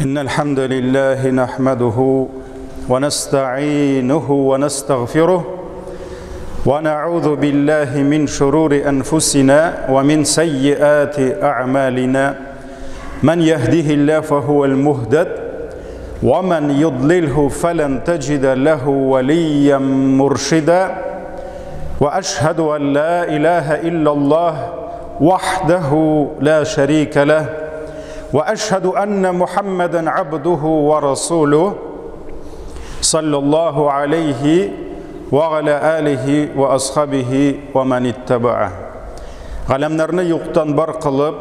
إن الحمد لله نحمده ونستعينه ونستغفره ونعوذ بالله من شرور أنفسنا ومن سيئات أعمالنا من يهده الله فهو المهتد ومن يضلله فلن تجد له وليا مرشدا وأشهد أن لا إله إلا الله وحده لا شريك له وأشهد أن محمدا عبده ورسوله صلى الله عليه وعلى آله وأصحابه ومن اتبعه. Ғаламнарны юқтан бар қылып,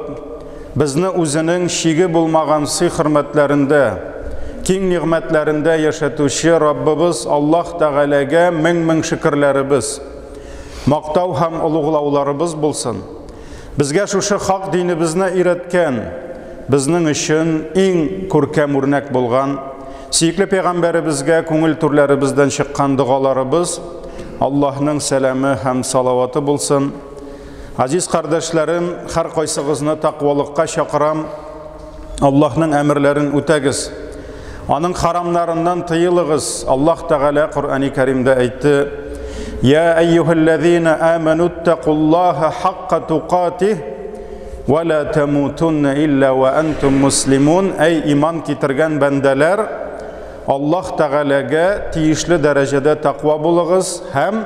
бізні өзінің шегі болмаған сый-хөрмәтләрендә, киң ниғмәтләрендә яшатучы Раббыбыз Аллаһ Тәгаләгә мең-мең шөкерләребез, мақтау һәм улуғлауларыбыз булсын. Безгә шушы хак динебезне өйрәткән, безнең өчен иң күркәм үрнәк булган сөйкле пәйгамбәребезгә күңел түрләребездән чыккан дугаларыбыз Аллаһның сәламы һәм салаваты булсын. Азиз кардәшләрем, һәр кайсыгызны тақвалыкка чакырам. Аллаһның әмерләрен үтәгез. Аның харамнарыннан тыелыгыз. Аллаһ Тәгалә Кур'ан-ы Кәримдә әйтте: "Я айюхаллазина аману тақуллаха хаққа туқатих ва ла тамутунна илля ва антум муслимун." Әй иман китергән бәндәләр, Аллаһ Тәгаләгә тиешле дәрәҗәдә тақва булыгыз һәм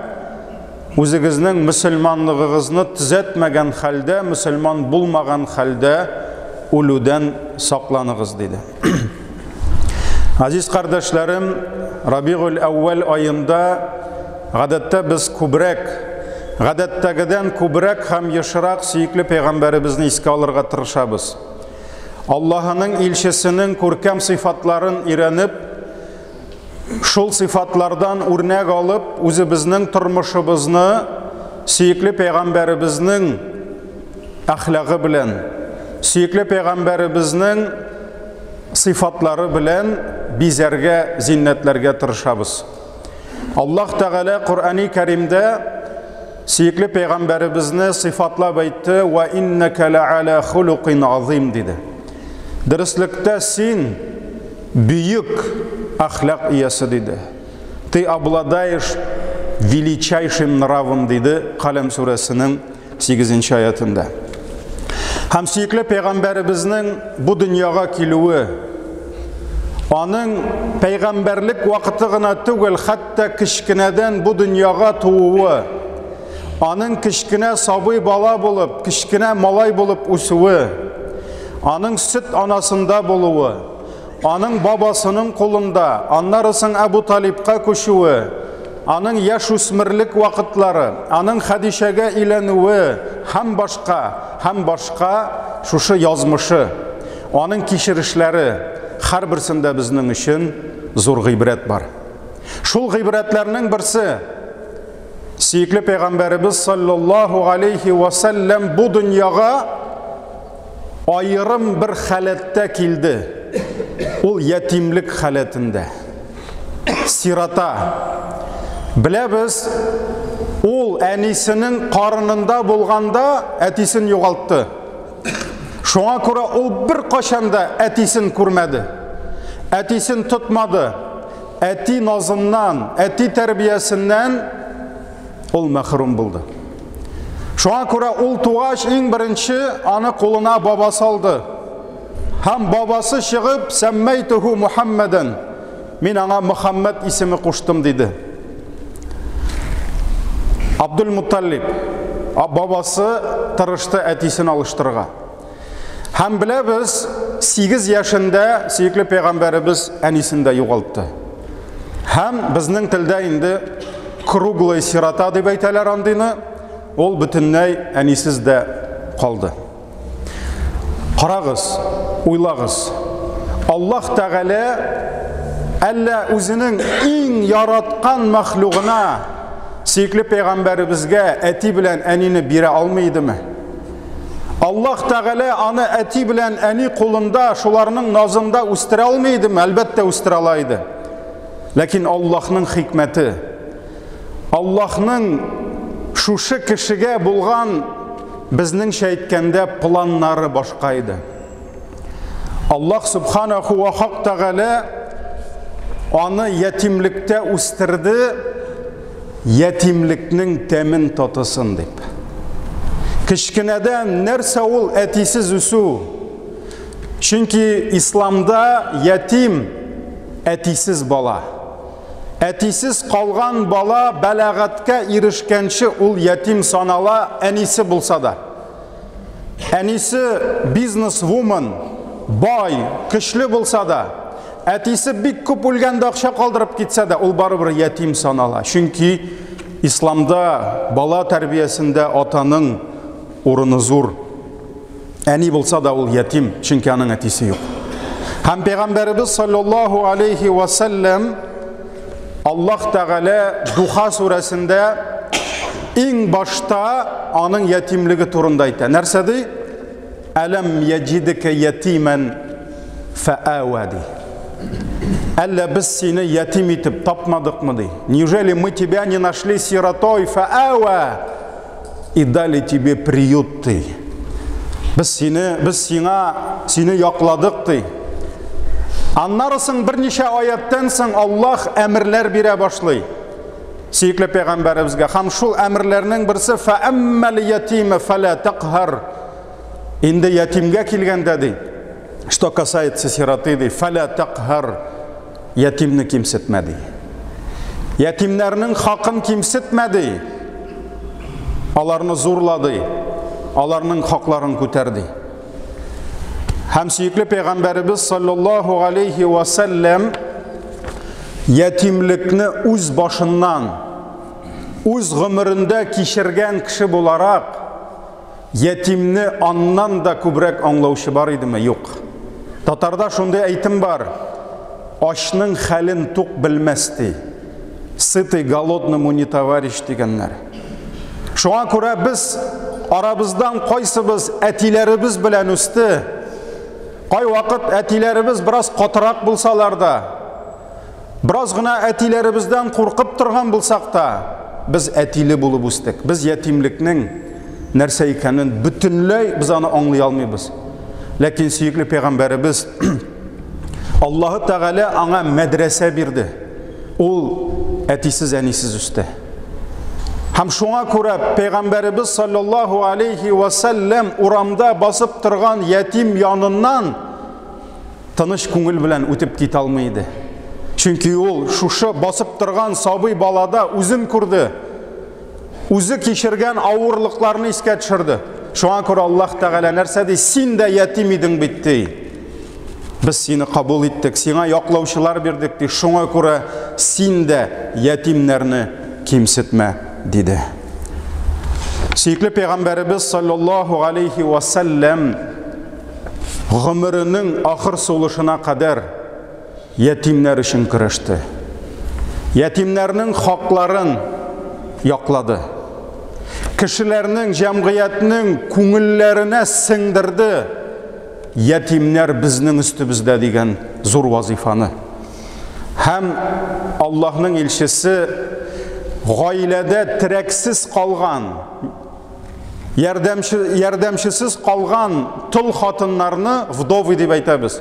үзегезнең мөселманлыгыгызны төзәтмәгән хәлдә, мөселман булмаган хәлдә үлүдән сакланыгыз диде. Азиз кардәшләрем, Рабигул Әүвәл айында гадәттә без күбрәк, гадәттәгедән күбрәк һәм ешрак сөйкле пәйгамбәребезне искә алырга тырышабыз. Аллаһның илчесенең күркәм сыйфатларын өйрәнеп, шул сыйфатлардан үрнәк алып, үзебезнең тормышыбызны сөйкле пәйгамбәребезнең әхлагы белән, сөйкле пәйгамбәребезнең сыйфатлары белән бизәргә, зиннәтләргә тырышабыз. Аллаһ Тәгалә Кур'ан-ы Кәримдә сөйкле пәйгамбәребезне сыйфатлап әйтте: "Ва иннәка ла'ала хулуқин азим" диде. Дөреслекдә син бүйек әхлак иясе диде. Ты обладаешь величайшим нравом диде Калам сүрәсенең 8-нче аятында. Һәм сөйкле пәйгамбәребезнең бу дөньяга килүе, аның пәйгамбәрлек вакыты гына түгел, хәтта кичкенәдән бу дөньяга тууы, аның кичкенә сабый бала булып, кичкенә малай булып үсүе, аның сөт анасында булуы, аның бабасының кулында, аннары соң Әбу Талибка күчүе, аның яшь үсмерлек вакытлары, аның Хәдишәгә өйләнүе һәм башка шушы язмышы, аның кичерешләре һәрберсендә безнең өчен зур гыйбрәт бар. Шул гыйбрәтләрнең берсе, сөйкле пәйгамбәребез саллаллаху алейхи ва саллям бу дөньяга айырым бер халәттә килде. Ул ятимлек халәтендә. Сирата. Беләбез, ул әнисенең карынында булганда әтисен югалтты. Шуңа күрә ул бер кашанда әтисен күрмәде. Әтисен тотмады. Әти назыннан, әти тәрбиясеннән ул мәхрүм булды. Шуңа күрә ул тугач иң беренче аны кулына бабасы алды. Һәм бабасы чыгып, "Сәммәйтуху Мухаммадан", мин аңа Мөхәммәд исеме куштым диде. Абдул Мутталиб, бабасы тырышты әтисен алыштырырга. Һәм беләбез, 8 яшендә сөйкле пәйгамбәребез әнисен дә югалтты. Һәм безнең телдә инде круглый сирата дип әйтәләр андыйны, ул бөтенләй әнисез дә калды. Карагыз, уйлагыз. Аллаһ Тәгалә әллә үзенең иң яраткан мәхлугына сөйкле пәйгамбәребезгә әти белән әнине бирә алмыйдымы? Аллаһ Тәгалә аны әти белән әни кулында, шуларның назында үстерә алмыйдымы? Әлбәттә үстерә ала иде. Ләкин Аллаһның хикмәте, Аллаһның шушы кешегә булган безнең әйткәндә планнары башка иде. Аллах Субханаху ва Тағала аны ятимлікте үстірді, ятимлікнің тәмін татысын деп. Кішкенеден нәрсе ол әтисіз үсу. Чөнки исламда ятим әтисіз бала. Әтисіз қалған бала бәләғатқа ирешкенше ол ятим санала, әнисе болса да. Әнисе бизнес-вумен, бай, күшлі болса да, әтисе бик көп өлгенде ақша қалдырып кетсе де, ол барыбір ятим санала. Чөнки исламда бала тәрбиесінде атаның орны зор. Әни болса да ол ятим, чөнки аның әтисе жоқ. Һәм Пәйғамбәребез саллаллаху алейхи ва саллям Аллах Тағала Духа сүрәсендә иң башта аның ятимлеге турында әйтә. Нәрсә ди? Әләм яҗидка ятиман фаава ди. Әллә без сине ятим итеп тапмадыкмы ди? Неужели мы тебя не нашли сиротой фаава и дали тебе приют ди? Biz seni yaqladık di. Anlarısın bir neçə ayətdən sən Allah əmrlər birə başlay. Seyikli Peyğəmbərimizə həm şul əmrlərinin birisi fəəmməl yetime fələ təqhər. İndi yetimgə kilgəndədir. Что касается сироты, фәлә təqhər. Yetimni kimsitmədi. Yetimlərinin haqqını kimsitmədi. Alarını zorladı. Alarının haqlarını көтәрді. Һәм сөйкле Пәйғамбәребез саллаллаху алейхи ва саллям ятимлекне үз башыннан, үз гомерендә кичергән кеше буларак, ятимне аннан да күбрәк аңлаучы бар идеме? Юк. Татарда шундый әйтем бар. Ашның хәлен тук белмәсти. Сытый голодному не товарищ дигәннәр. Шуңа күрә без арабыздан кайсыбыз әтиләребез белән үсте. Кай вакыт әтиләребез бераз катырак булсалар да, бераз гына әтиләребездән куркып торган булсак та, без әтиле булып үстек. Без ятимлекнең нәрсә икәнен бөтенләй без аны аңлый алмыйбыз. Ләкин сөйкле Пәйгамбәребез Аллаһ Тәгалә аңа мәдрәсә бирде. Ул әтисез, әнисез үсте. Һәм шуңа күрә Пәйгамбәребез саллаллаху алейхи ва саллям урамда басып торган ятим яныннан тыныч күңел белән үтеп китә алмый иде. Чөнки ул шушы басып торган сабый балада үзен күрде. Үзе кичергән авырлыкларны искә төшерде. Шуңа күрә Аллаһ Тәгалә нәрсә ди? Син дә ятим идең бит ди. Без сине кабул иттек, сиңа яклаучылар бирдек ди. Шуңа күрә син дә ятимнәрне кимсетмә диде. Сөйкле Пәйгамбәребез саллаллаху алейхи ва саллям гомеренең ахыр сулышына кадәр ятимнәр өчен көрәште. Ятимнәрнең хакларын яклады. Кешеләрнең, җәмгыятьнең күңелләренә сеңдерде. Ятимнәр безнең өстебездә дигән зур вазифаны. Һәм Аллаһның илчесе гаиләдә терәксез калган, ярдәмчесез калган тол хатыннарны вдовы дип әйтәбез.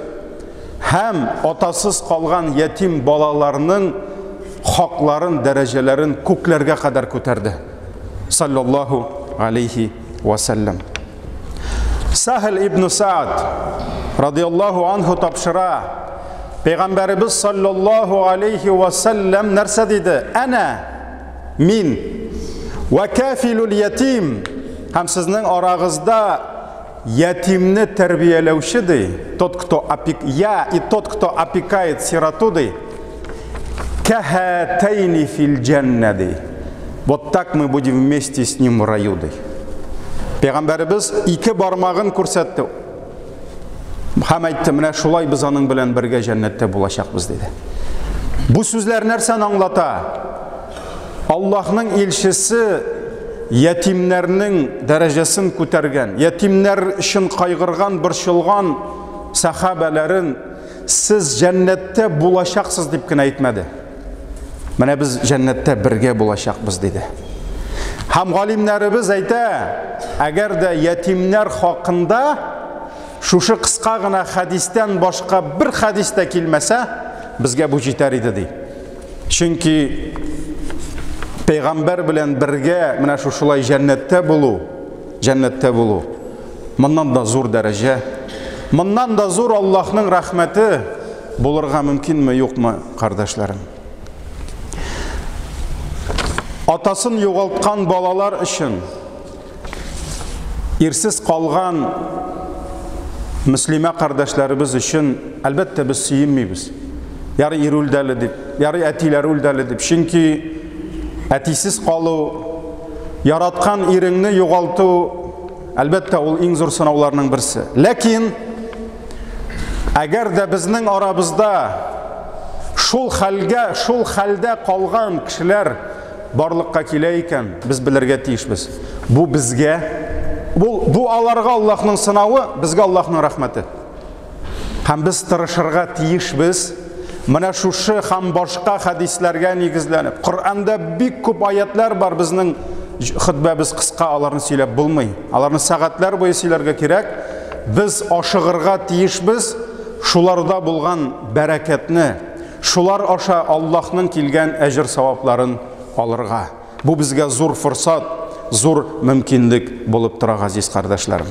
Һәм атасыз калган ятим балаларның хакларын, дәрәҗәләрен күкләргә кадәр күтәрде. Саллаллаху алейхи ва саллям. Сахл ибн Саад радиллаху анху тапшыра. Пәйгамбәребез саллаллаху алейхи ва саллям нәрсә диде? Әнә мин ва кафилул ятим. Һәм сезнең арагызда ятимне тәрбияләүче ди. Тот, кто опекает сироту ди. Кахатайни фил джанна ди. Вот так мы будем вместе с ним в раю ди. Пәйгамбәребез ике бармагын күрсәтте. Һәм әйтте, менә шулай без аның белән бергә җәннәттә булачакбыз диде. Бу сүзләр нәрсәне аңлата? Аллаһның илчесе ятимнәрнең дәрәҗәсен күтәргән, ятимнәр өчен кайгырган, борчылган сахабаларын сез җәннәттә булачаксыз дип кенә әйтмәде. Менә без җәннәттә бергә булачакбыз диде. Һәм галимнәребез әйтә, әгәр дә ятимнәр хакында шушы кыска гына хадистен башка бер хадистә килмәсә, безгә бу җитәр иде ди. Чөнки Пәйгамбәр белән бергә менә шушылай җәннәттә булу, моннан да зур дәрәҗә, моннан да зур Аллаһның рәхмәте булырга мөмкинме, юкмы, кардәшләрем? Атасын югалткан балалар өчен, ирсез калган мөслимә кардәшләребез өчен әлбәттә без сөенмибез. Ярый ир үлдәле дип, ярый әтиләр үлдәле дип. Чөнки әтисез калу, яраткан иреңне югалту, әлбәттә ул иң зур сынауларның берсе. Ләкин әгәр дә безнең арабызда шул хәлдә калган кешеләр барлыкка килә икән, без белергә тиешбез. Бу безгә, бу аларга Аллаһның сынавы, безгә Аллаһның рәхмәте. Һәм без тырышырга тиешбез. Менә шушы һәм башка хадисләргә нигезләнеп, Коръәндә бик күп аятлар бар, безнең хутбәбез кыска, аларны сөйләп булмый. Аларны сәгатьләр буе сөйләргә кирәк. Без ашыгырга тиешбез шуларда булган бәрәкәтне, шулар аша Аллаһның килгән әҗр-савапларын алырга. Бу безгә зур форсат, зур мөмкинлек булып тора, газиз кардәшләрем.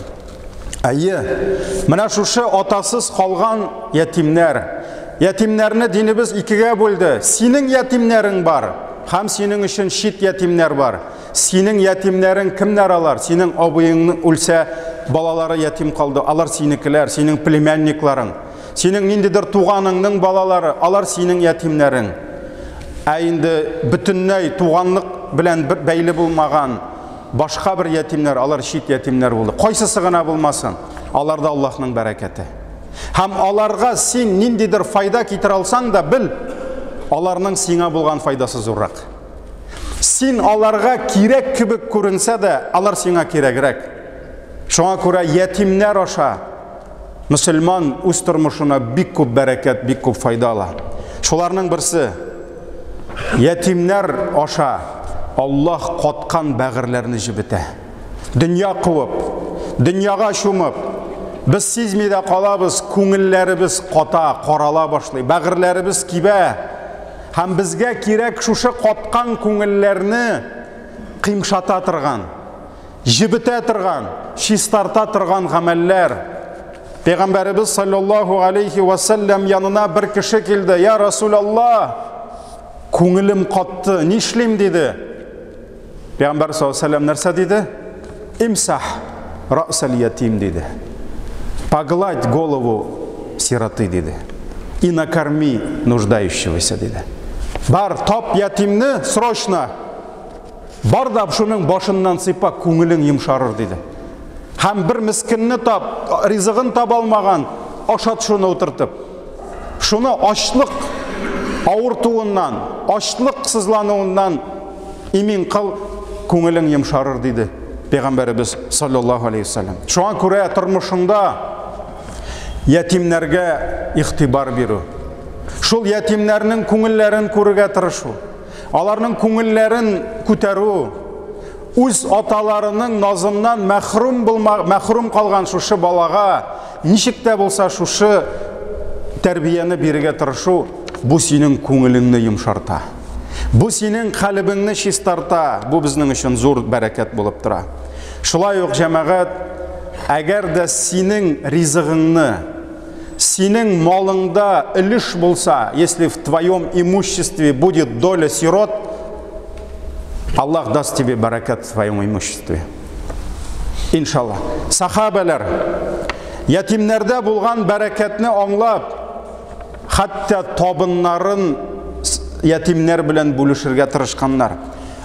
Менә шушы атасыз калган ятимнәрне динебез икегә бүлде. Синең ятимнәрең бар, һәм синең өчен шит ятимнәр бар. Синең ятимнәрең кемнәр алар? Синең абыйың үлсә, балалары ятим калды, алар синекеләр, синең племянникларың. Синең ниндидер туганыңның балалары, алар синең ятимнәрең. Инде бөтенләй туганлык белән бәйле булмаган башка бер ятимнәр, алар шит ятимнәр булды. Кайсысы гына булмасын, аларда Аллаһның бәрәкәте. Һәм аларга син ниндидер файда китерә алсаң да бил, аларның сиңа булган файдасы зуррак. Син аларга кирәк кебек күренсә дә, алар сиңа кирәгрәк. Шуңа күрә ятимнәр аша мөселман үз тормышына бик күп бәрәкәт, бик күп файда ала. Шуларның берсе, ятимнәр аша Аллаһ каткан бәгырьләрне җибетә. Дөнья куып, дөньяга чумып, biz сизми дә калабыз, күңелләребез ката, карала башлый, бәгырьләребез кибә. Һәм безгә кирәк шушы каткан күңелләрне кыймшата торган, җибетә торган, чистарта торган гамәлләр. Пәйгамбәребез саллаллаһу алейхи ва саллям янына бер кеше килде. Я Расулаллаһ, күңелем катты, нишлим диде. Пәйгамбәр саллаллаһу алейхи ва саллям нәрсә диде? Имсах раъсал ятим диде. Погладь голову сироты диде. И накорми нуждающегося диде. Бар, тап ятимне срочно. Бар да шуның башыннан сыйпа, күңелең йомшарыр диде. Һәм бер мискинне тап, ризыгын таба алмаган, ашат шуны утыртып. Шуны ачлык авыртуыннан, ачлык сызлануыннан имин кыл, күңелең йомшарыр диде Пәйгамбәребез саллаллаһу алейхи ва саллям. Шуңа күрә тормышында ятимнәргә ихтибар бирү. Шул ятимнәрнең күңелләрен күрергә тырышу. Аларның күңелләрен күтәрү. Үз аталарының назыннан мәхрум калган шушы балага ничек тә булса шушы тәрбияне бирергә тырышу, бу синең күңелеңне йомшарта. Бу синең калбыңны чистарта. Бу безнең өчен зур бәрәкәт булып тора. Шулай ук җәмәгать, әгәр дә синең ризыгыңны, синең малыңда өлеш булса, если в твоем имуществе будет доля сирот, Аллах даст тебе бәрәкәт в твоем имуществе. Иншаллах. Сахабалар ятимнәрдә булган бәрәкәтне аңлап, хәтта табыннарын ятимнәр белән бүлешергә тырышканнар.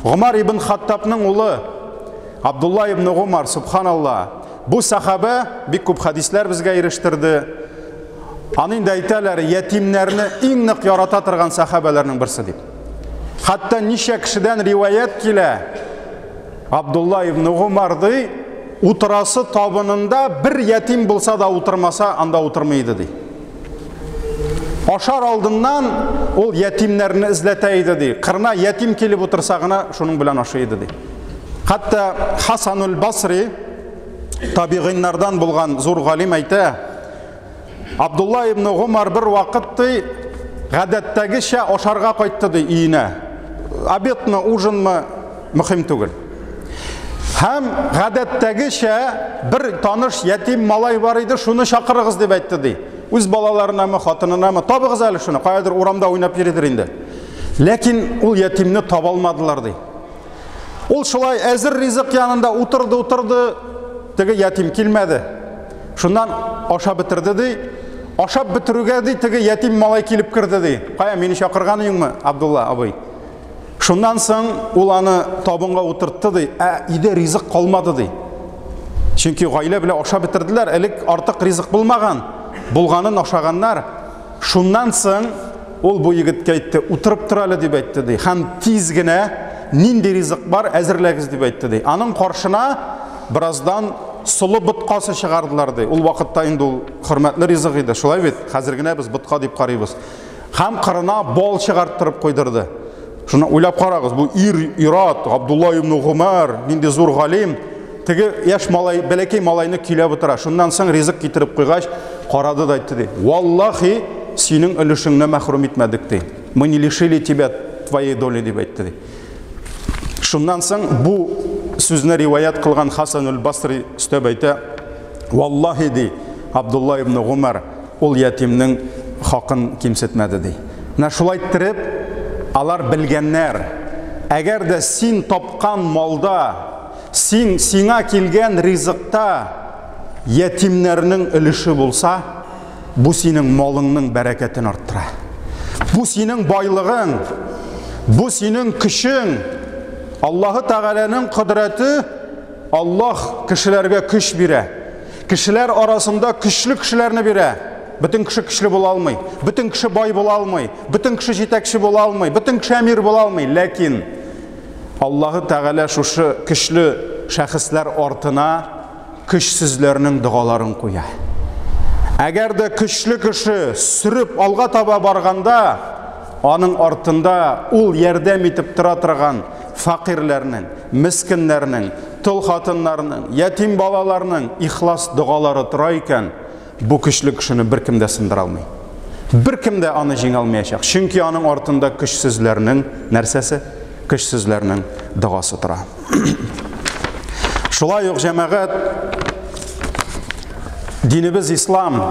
Умар ибн Хаттабның улы Абдулла ибн Умар, субханаллах, бу сахаба бик күп хадисләр безгә ирештерде. Аның да әйтәләр, ятимнәрне иң нык ярата торган сахабаларның берсе дип. Хәтта ничә кешедән риваят килә. Абдулла ибн Умарды утырасы табынында бер ятим булса да утырмаса, анда утырмайды ди. Ашар алдыннан ул ятимнәрне эзләтә иде ди. Кырна ятим килеп утырса гына шуның белән ашый иде ди. Хәтта Хасанул Басри табигиннардан булган зур галим әйтә, Абдулла ибн Гумар бер вакыт ди, гадәттәгечә ашарга кайтты ди өенә. Обедмы, ужинмы мөһим түгел. Һәм гадәттәгечә бер таныш ятим малай бар иде, шуны чакырыгыз дип әйтте ди. Үз балаларынамы, хатынынамы, табыгыз әле шуны, каядыр урамда уйнап йөридер инде. Ләкин ул ятимне таба алмадылар ди. Ул шулай әзер ризык янында утырды, теге ятим килмәде. Шуннан ашап бетерде ди. Ашап бетерүгә ди, теге ятим малай килеп кирде ди. Кая, мине чакырганыйыңмы, Абдулла абый? Шуннан соң ул аны табынга утыртты ди. Иде ризык калмады ди. Чөнки гаилә белән ашап бетерделәр, элек артык ризык булмаган. Булганын ашаганнар. Шуннан соң ул бу егеткә әйтте, утырып тор әле дип әйтте ди. Һәм тиз генә нинди ризык бар, әзерләгез дип әйтте ди. Аның каршына бераздан сулы бутқасы чыгардылар ди. Ул вакытта инде ул хөрмәтле ризык иде. Шулай бит, хәзер генә без бутка дип карыйбыз. Һәм кырына бол чыгарттырып куйдырды. Шуны уйлап карагыз, бу ират, Абдулла ибн Гумар, нинди зур галим, теге яшь малай, бәләкәй малайны көйләп утыра. Шуннан соң ризык китереп куйгач, карады да әйтте ди. Валлахи, синең өлешеңне мәхрүм итмәдек ди. Мы не лишили тебя твоей доли дип әйтте ди. Шуннан соң бу сүзне риваят кылган Хасан аль-Басри өстәп әйтә, валлахи ди, Абдулла ибн Гумар ул ятимнең хакын кимсетмәде ди. Менә шулай иттереп, алар белгәннәр, әгәр дә син тапкан малда, сиңа килгән ризыкта ятимнәрнең өлеше булса, бу синең малыңның бәрәкәтен арттыра. Бу синең байлыгың, бу синең көчең. Аллаһы Тәгаләнең кудрәте, Аллаһ кешеләргә көч бирә. Кешеләр арасында көчле кешеләрне бирә. Бүтән кеше көчле була алмый, бүтән кеше бай була алмый, бүтән кеше җитәкче була алмый, бүтән кеше әмир була алмый. Ләкин Аллаһы Тәгалә шушы көчле шәхесләр артына көчсезләрнең дугаларын куя. Әгәр дә көчле кеше сүреп алга таба барганда, аның артында ул ярдәм итеп тора торган фақирләрнең, мискиннәрнең, тол хатыннарның, ятим балаларның ихлас дугалары тора икән, бу көчле кешене беркем дә сындыра алмый. Беркем дә аны җиңә алмаячак. Чөнки аның артында көчсезләрнең нәрсәсе? Көчсезләрнең дугасы тора. Шулай ук җәмәгать, динебез ислам,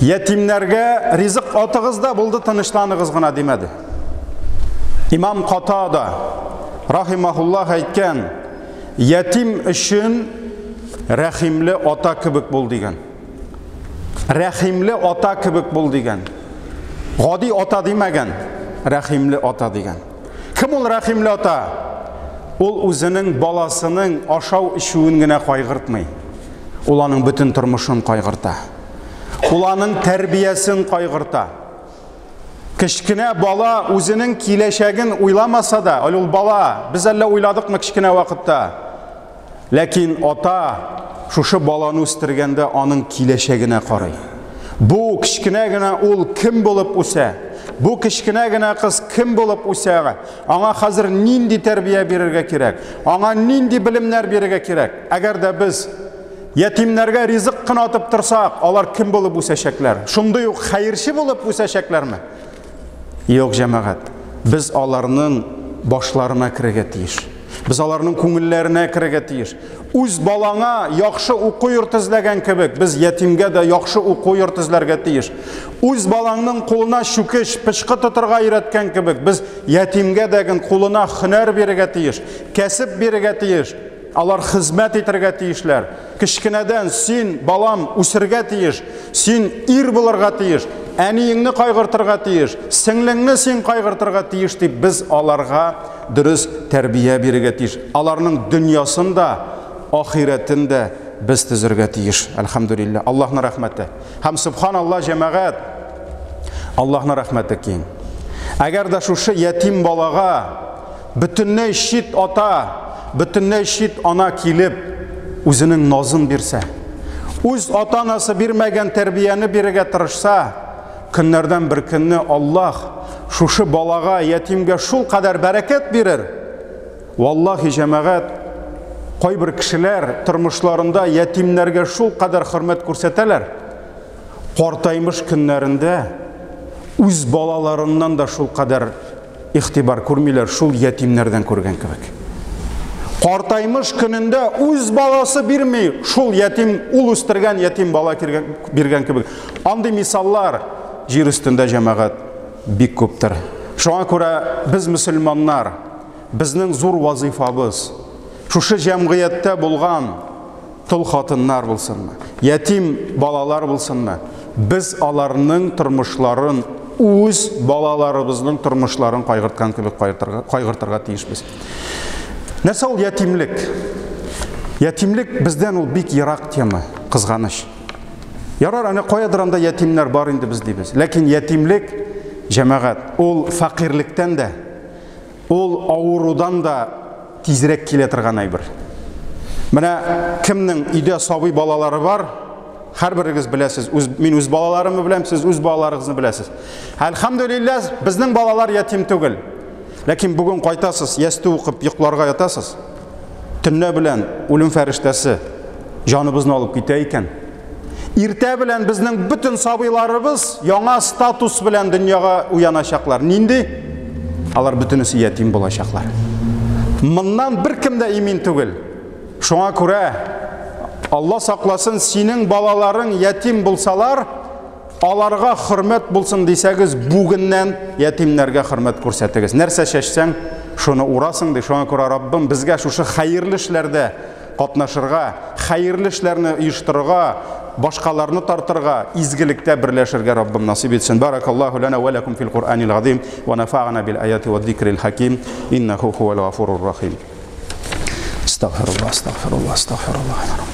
ятимнәргә ризык атыгызда булды, тынычланыгыз гына димәде. Имам Катада рахимахуллаһ әйткән, ятим өчен рәхимле ата кебек бул дигән. Рәхимле ата кебек бул дигән. Гади ата димәгән, рәхимле ата дигән. Кем ул рәхимле ата? Ул үзенең баласының ашау-ичүен генә кайгыртмый. Ул аның бөтен тормышын кайгырта. Ул аның тәрбиясен кайгырта. Кечкенә бала үзенең киләчәген уйламаса да, ул бала, без әллә уйладыкмы кечкенә вакытта. Ләкин ата шушы баланы үстергәндә аның киләчәгенә карый. Бу кечкенә генә ул кем булып үсә? Бу кечкенә генә кыз кем булып үсә? Аңа хәзер нинди тәрбия бирергә кирәк? Аңа нинди белемнәр бирергә кирәк? Әгәр дә без ятимнәргә ризык кынатып торсак, алар кем булып үсәчәкләр? Шундый ук хәерче булып үсәчәкләрме? Юк, җәмәгать. Без аларның башларына кирергә тиеш. Biz аларның күңелләренә кирергә тиеш. Үз балаңа яхшы уку йорт эзләгән кебек, без ятимгә дә яхшы уку йорт эзләргә тиеш. Үз балаңның кулына шүкеш, пычкы тотырга өйрәткән кебек, без ятимгә дәген кулына һөнәр бирергә тиеш, кәсеп бирергә тиеш. Алар хезмәт итәргә тиешләр. Кичкенәдән син балам үсергә тиеш, син ир булырга тиеш, әниеңне кайгыртырга тиеш, сеңлеңне син кайгыртырга тиеш дип без аларга дөрес тәрбия бирергә тиеш. Аларның дөньясын да, ахирәтен дә без төзергә тиеш. Әлхәмдүлиллаһ. Аллаһның рәхмәте. Һәм субханаллаһ җәмәгать. Аллаһның рәхмәте киң. Әгәр дә шушы ятим балага бөтенләй шит ата, бөтенләй шит ана килеп үзенең назын бирсә, үз ата-анасы бирмәгән тәрбияне бирергә тырышса, көннәрдән бер көнне Аллаһ шушы балага, ятимгә шул кадәр бәрәкәт бирер. Валлаһи җәмәгать, Кайбер кешеләр тормышларында ятимнәргә шул кадәр хөрмәт күрсәтәләр, картаймыш көннәрендә үз балаларыннан да шул кадәр игътибар күрмиләр, шул ятимнәрдән күргән кебек. Картаймыш көнендә үз баласы бирми, шул ятим, ул үстергән ятим бала биргән кебек. Андый мисаллар җир өстендә җәмәгать бик күптер. Шуңа күрә без мөселманнар, безнең зур вазифабыз шушы җәмгыятьтә булган тол хатыннар булсынмы, ятим балалар булсынмы, без аларның тормышларын үз балаларыбызның тормышларын кайгырткан кебек кайгыртырга тиешбез. Нәрсә ул ятимлек? Ятимлек бездән ул бик ерак тема, кызганыч. Ярар, аны каядыр анда ятимнәр бар инде без дибез. Ләкин ятимлек җәмәгать, ул факирлектән дә, ул авырудан да тизрәк килә торган әйбер. Менә кемнең өйдә сабый балалары бар, һәрберегез беләсез. Мин үз балаларымны беләм, сез үз балаларыгызны беләсез. Әлхәмдүлилләһ, безнең балалар ятим түгел. Ләкин бүген кайтасыз, ястү укып йокларга ятасыз. Төнлә белән үлем фәрештәсе җаныбызны алып китә икән. Иртә белән безнең бүтән сабыйларыбыз яңа статус белән дөньяга уяначаклар. Нинди? Алар бүтәнесе ятим булачаклар. Моннан беркем дә имин түгел. Шуңа күрә Алла сакласын, синең балаларың ятим булсалар, аларга хөрмәт булсын дисәгез, бүгеннән ятимнәргә хөрмәт күрсәтегез. Нәрсә чәчсәң, шуны урасың ди. Шуңа күрә Раббым безгә шушы хәерле эшләрдә катнашырга, хәерле эшләрне оештырырга, башкаларны тартырга, изгелектә берләшергә Раббым насип итсен. Баракаллаху лана ва лакум фил Кур'анил азим ва нафa'ana бил аяти ва зикрил хаким иннаху хувал гафурур рахим. Астагфируллах, астагфируллах, астагфируллах.